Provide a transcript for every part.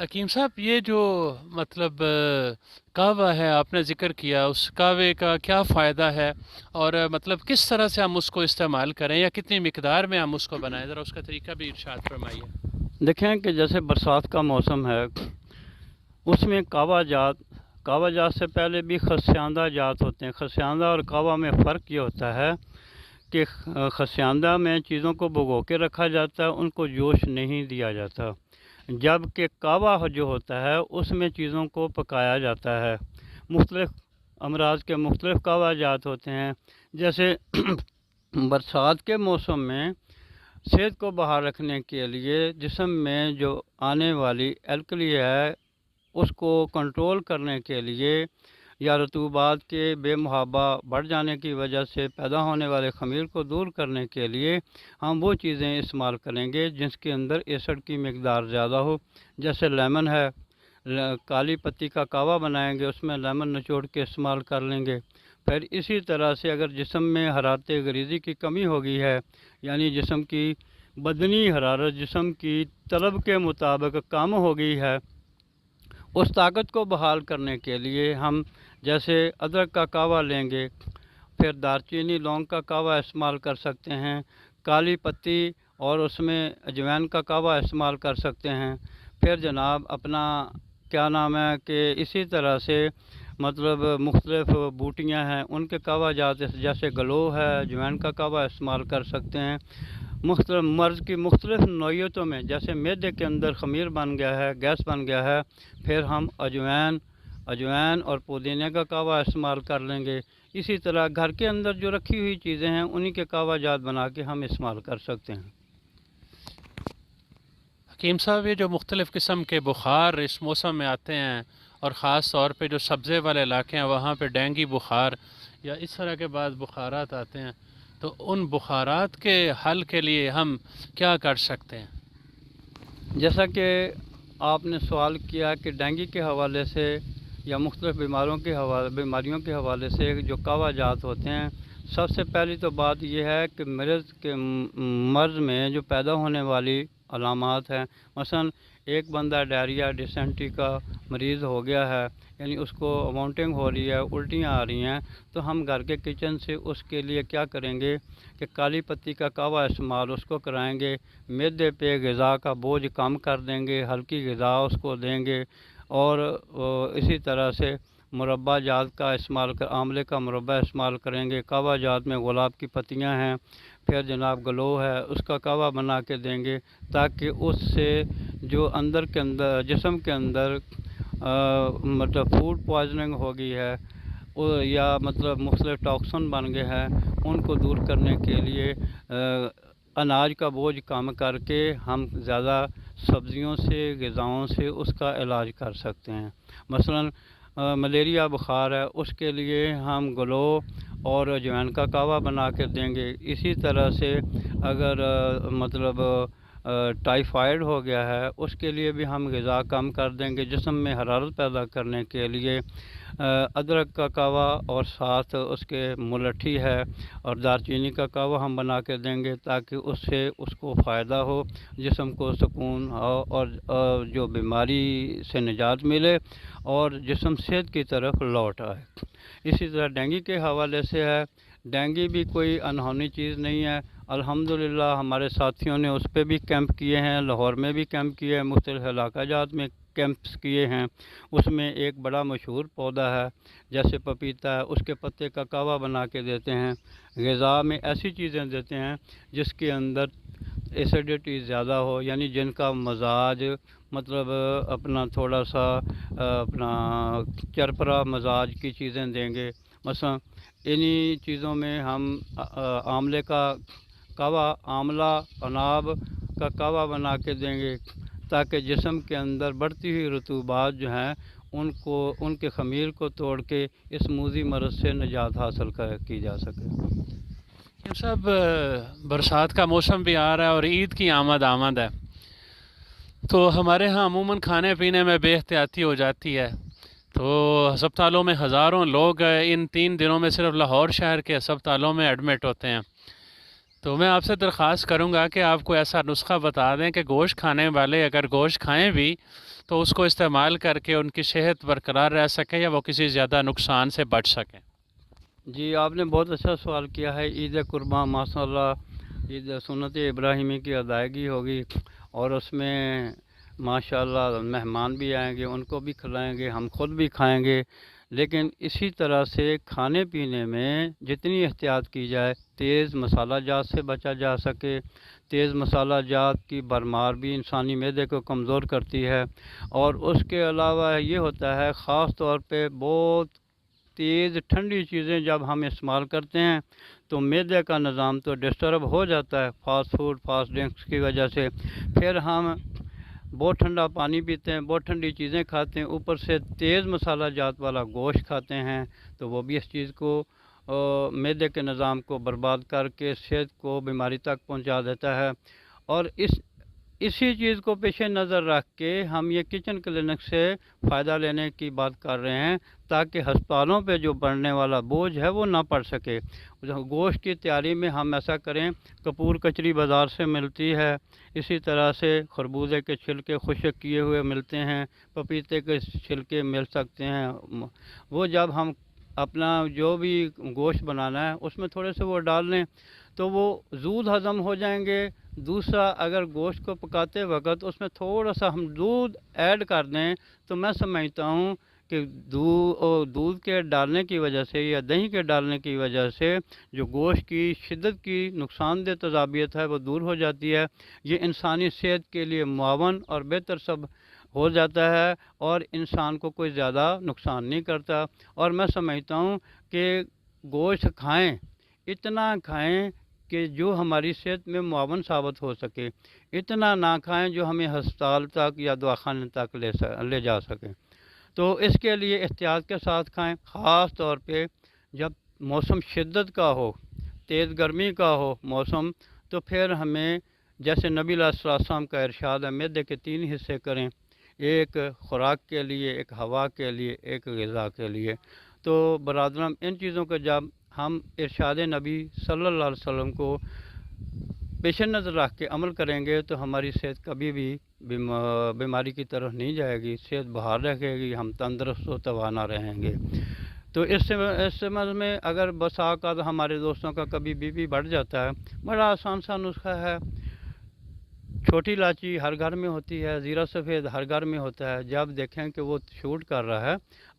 حکیم صاحب یہ جو مطلب کعوہ ہے آپ نے ذکر کیا، اس کعوے کا کیا فائدہ ہے اور مطلب کس طرح سے ہم اس کو استعمال کریں یا کتنی مقدار میں ہم اس کو بنائیں، ذرا اس کا طریقہ بھی ارشاد فرمائیے۔ دیکھیں کہ جیسے برسات کا موسم ہے، اس میں کعوہ جات سے پہلے بھی خسیاندہ جات ہوتے ہیں۔ خسیاندہ اور کعوہ میں فرق یہ ہوتا ہے کہ خسیاندہ میں چیزوں کو بھگو کے رکھا جاتا ہے، ان کو جوش نہیں دیا جاتا، جبکہ کعوہ جو ہوتا ہے اس میں چیزوں کو پکایا جاتا ہے۔ مختلف امراض کے مختلف کعوہ جات ہوتے ہیں، جیسے برسات کے موسم میں صحت کو بحال رکھنے کے لیے جسم میں جو آنے والی الکلی ہے اس کو کنٹرول کرنے کے لیے، یا رطوبات کے بے محابہ بڑھ جانے کی وجہ سے پیدا ہونے والے خمیر کو دور کرنے کے لیے ہم وہ چیزیں استعمال کریں گے جس کے اندر ایسڈ کی مقدار زیادہ ہو، جیسے لیمن ہے، کالی پتی کا کعوہ بنائیں گے، اس میں لیمن نچوڑ کے استعمال کر لیں گے۔ پھر اسی طرح سے اگر جسم میں حرارت غریزی کی کمی ہو گئی ہے، یعنی جسم کی بدنی حرارت جسم کی طلب کے مطابق کم ہو گئی ہے، اس طاقت کو بحال کرنے کے لیے ہم جیسے ادرک کا کعوہ لیں گے، پھر دارچینی لونگ کا کعوہ استعمال کر سکتے ہیں، کالی پتی اور اس میں اجوائن کا کعوہ استعمال کر سکتے ہیں۔ پھر جناب اپنا کیا نام ہے کہ اسی طرح سے مطلب مختلف بوٹیاں ہیں، ان کے کعوہ جات جیسے گلو ہے، اجوائن کا کعوہ استعمال کر سکتے ہیں۔ مختلف مرض کی مختلف نوعیتوں میں، جیسے معدے کے اندر خمیر بن گیا ہے، گیس بن گیا ہے، پھر ہم اجوائن اور پودینے کا کعوہ استعمال کر لیں گے۔ اسی طرح گھر کے اندر جو رکھی ہوئی چیزیں ہیں انہی کے کعوہ جات بنا کے ہم استعمال کر سکتے ہیں۔ حکیم صاحب یہ جو مختلف قسم کے بخار اس موسم میں آتے ہیں اور خاص طور پہ جو سبزے والے علاقے ہیں وہاں پہ ڈینگی بخار یا اس طرح کے بعض بخارات آتے ہیں، تو ان بخارات کے حل کے لیے ہم کیا کر سکتے ہیں؟ جیسا کہ آپ نے سوال کیا کہ ڈینگی کے حوالے سے یا مختلف بیماریوں کے حوالے سے جو کعوہ جات ہوتے ہیں، سب سے پہلی تو بات یہ ہے کہ مرض میں جو پیدا ہونے والی علامات ہیں، مثلا ایک بندہ ڈائریا ڈیسینٹری کا مریض ہو گیا ہے، یعنی اس کو وامٹنگ ہو رہی ہے، الٹیاں آ رہی ہیں، تو ہم گھر کے کچن سے اس کے لیے کیا کریں گے کہ کالی پتی کا کعوہ استعمال اس کو کرائیں گے، معدے پہ غذا کا بوجھ کم کر دیں گے، ہلکی غذا اس کو دیں گے، اور اسی طرح سے مربع جات کا استعمال آملے کا مربع استعمال کریں گے۔ کعوہ جات میں گلاب کی پتیاں ہیں، پھر جناب گلو ہے، اس کا کعوہ بنا کے دیں گے، تاکہ اس سے جو جسم کے اندر مطلب فوڈ پوائزننگ ہو گئی ہے یا مطلب مختلف ٹاکسن بن گئے ہیں، ان کو دور کرنے کے لیے اناج کا بوجھ کم کر کے ہم زیادہ سبزیوں سے غذاؤں سے اس کا علاج کر سکتے ہیں۔ مثلا ملیریا بخار ہے، اس کے لیے ہم گلو اور اجوائن کا کعوہ بنا کے دیں گے۔ اسی طرح سے اگر مطلب ٹائیفائڈ ہو گیا ہے، اس کے لیے بھی ہم غذا کم کر دیں گے۔ جسم میں حرارت پیدا کرنے کے لیے ادرک کا کعوہ اور ساتھ اس کے ملٹھی ہے اور دارچینی کا کعوہ ہم بنا کے دیں گے، تاکہ اس سے اس کو فائدہ ہو، جسم کو سکون ہو اور جو بیماری سے نجات ملے اور جسم صحت کی طرف لوٹ آئے۔ اسی طرح ڈینگی کے حوالے سے ہے، ڈینگی بھی کوئی انہونی چیز نہیں ہے۔ الحمدللہ ہمارے ساتھیوں نے اس پہ بھی کیمپ کیے ہیں، لاہور میں بھی کیمپ کیے ہیں، مختلف علاقہ جات میں کیمپس کیے ہیں۔ اس میں ایک بڑا مشہور پودا ہے جیسے پپیتا ہے، اس کے پتے کا کعوہ بنا کے دیتے ہیں۔ غذا میں ایسی چیزیں دیتے ہیں جس کے اندر ایسیڈیٹی زیادہ ہو، یعنی جن کا مزاج مطلب اپنا تھوڑا سا اپنا چرپرا مزاج کی چیزیں دیں گے۔ مثلا انہی چیزوں میں ہم آملے کا کعوہ، آملہ اناب کا کعوہ بنا کے دیں گے، تاکہ جسم کے اندر بڑھتی ہوئی رطوبات جو ہیں ان کے خمیر کو توڑ کے اس موذی مرض سے نجات حاصل کی جا سکے۔ صاحب برسات کا موسم بھی آ رہا ہے اور عید کی آمد ہے، تو ہمارے ہاں عموماً کھانے پینے میں بے احتیاطی ہو جاتی ہے، تو ہسپتالوں میں ہزاروں لوگ ان 3 دنوں میں صرف لاہور شہر کے ہسپتالوں میں ایڈمٹ ہوتے ہیں۔ تو میں آپ سے درخواست کروں گا کہ آپ کو ایسا نسخہ بتا دیں کہ گوشت کھانے والے اگر گوشت کھائیں بھی تو اس کو استعمال کر کے ان کی صحت برقرار رہ سکے یا وہ کسی زیادہ نقصان سے بچ سکیں۔ جی آپ نے بہت اچھا سوال کیا ہے۔ عید قرباں ماشاء اللہ عید سنت ابراہیمی کی ادائیگی ہوگی، اور اس میں ماشاء اللہ مہمان بھی آئیں گے، ان کو بھی کھلائیں گے، ہم خود بھی کھائیں گے۔ لیکن اسی طرح سے کھانے پینے میں جتنی احتیاط کی جائے، تیز مسالہ جات سے بچا جا سکے۔ تیز مسالہ جات کی بھرمار بھی انسانی معدے کو کمزور کرتی ہے، اور اس کے علاوہ یہ ہوتا ہے خاص طور پہ بہت تیز ٹھنڈی چیزیں جب ہم استعمال کرتے ہیں تو معدے کا نظام تو ڈسٹرب ہو جاتا ہے فاسٹ فوڈ فاسٹ ڈرنکس کی وجہ سے۔ پھر ہم بہت ٹھنڈا پانی پیتے ہیں، بہت ٹھنڈی چیزیں کھاتے ہیں، اوپر سے تیز مسالہ جات والا گوشت کھاتے ہیں، تو وہ بھی اس چیز کو معدے کے نظام کو برباد کر کے صحت کو بیماری تک پہنچا دیتا ہے۔ اور اسی چیز کو پیش نظر رکھ کے ہم یہ کچن کلینک سے فائدہ لینے کی بات کر رہے ہیں، تاکہ ہسپتالوں پہ جو بڑھنے والا بوجھ ہے وہ نہ پڑ سکے۔ گوشت کی تیاری میں ہم ایسا کریں، کپور کچری بازار سے ملتی ہے، اسی طرح سے خربوزے کے چھلکے خشک کیے ہوئے ملتے ہیں، پپیتے کے چھلکے مل سکتے ہیں۔ وہ جب ہم اپنا جو بھی گوشت بنانا ہے اس میں تھوڑے سے وہ ڈال لیں تو وہ زود ہضم ہو جائیں گے۔ دوسرا، اگر گوشت کو پکاتے وقت اس میں تھوڑا سا ہم دودھ ایڈ کر دیں تو میں سمجھتا ہوں کہ دودھ کے ڈالنے کی وجہ سے یا دہی کے ڈالنے کی وجہ سے جو گوشت کی شدت کی نقصان دہ تذابیت ہے وہ دور ہو جاتی ہے۔ یہ انسانی صحت کے لیے معاون اور بہتر سب ہو جاتا ہے، اور انسان کو کوئی زیادہ نقصان نہیں کرتا۔ اور میں سمجھتا ہوں کہ گوشت کھائیں، اتنا کھائیں کہ جو ہماری صحت میں معاون ثابت ہو سکے، اتنا نہ کھائیں جو ہمیں ہسپتال تک یا دواخانے تک لے جا سکیں۔ تو اس کے لیے احتیاط کے ساتھ کھائیں، خاص طور پہ جب موسم شدت کا ہو، تیز گرمی کا ہو موسم، تو پھر ہمیں جیسے نبی علیہ السلام کا ارشاد ہے معدے کے 3 حصے کریں، ایک خوراک کے لیے، ایک ہوا کے لیے، ایک غذا کے لیے۔ تو برادران، ان چیزوں کا جب ہم ارشاد نبی صلی اللہ علیہ وسلم کو پیش نظر رکھ کے عمل کریں گے تو ہماری صحت کبھی بھی بیماری کی طرف نہیں جائے گی، صحت بحال رہے گی، ہم تندرست و توانا رہیں گے۔ تو اس سمجھ میں اگر بس اوقات ہمارے دوستوں کا کبھی بی پی بڑھ جاتا ہے، بڑا آسان سا نسخہ ہے۔ چھوٹی الائچی ہر گھر میں ہوتی ہے، زیرہ سفید ہر گھر میں ہوتا ہے۔ جب دیکھیں کہ وہ شوٹ کر رہا ہے،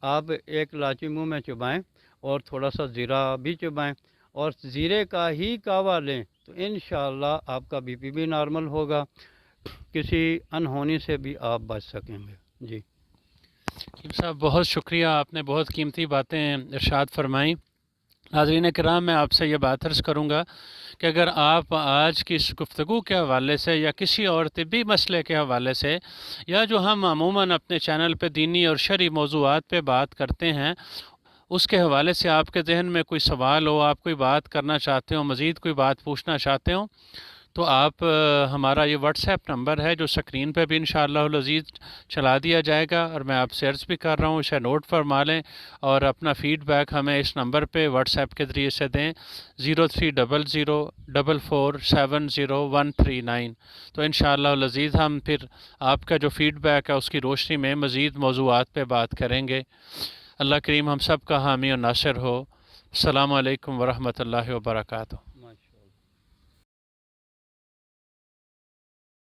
آپ ایک الائچی منہ میں چبائیں اور تھوڑا سا زیرہ بھی چبائیں اور زیرے کا ہی کعوہ لیں تو انشاءاللہ آپ کا بی پی بھی نارمل ہوگا، کسی انہونی سے بھی آپ بچ سکیں گے۔ جی صاحب بہت شکریہ، آپ نے بہت قیمتی باتیں ارشاد فرمائیں۔ ناظرین کرام، میں آپ سے یہ بات عرض کروں گا کہ اگر آپ آج کی اس گفتگو کے حوالے سے یا کسی اور طبی مسئلے کے حوالے سے یا جو ہم عموماً اپنے چینل پہ دینی اور شرعی موضوعات پہ بات کرتے ہیں اس کے حوالے سے آپ کے ذہن میں کوئی سوال ہو، آپ کوئی بات کرنا چاہتے ہو، مزید کوئی بات پوچھنا چاہتے ہو، تو آپ ہمارا یہ واٹس ایپ نمبر ہے جو سکرین پہ بھی انشاءاللہ العزیز چلا دیا جائے گا، اور میں آپ سے عرض بھی کر رہا ہوں، اسے نوٹ فرما لیں اور اپنا فیڈ بیک ہمیں اس نمبر پہ واٹس ایپ کے ذریعے سے دیں 0300447039۔ تو انشاءاللہ العزیز ہم پھر آپ کا جو فیڈ بیک ہے اس کی روشنی میں مزید موضوعات پہ بات کریں گے۔ اللہ کریم ہم سب کا حامی و ناصر ہو۔ السلام علیکم ورحمۃ اللہ وبرکاتہ۔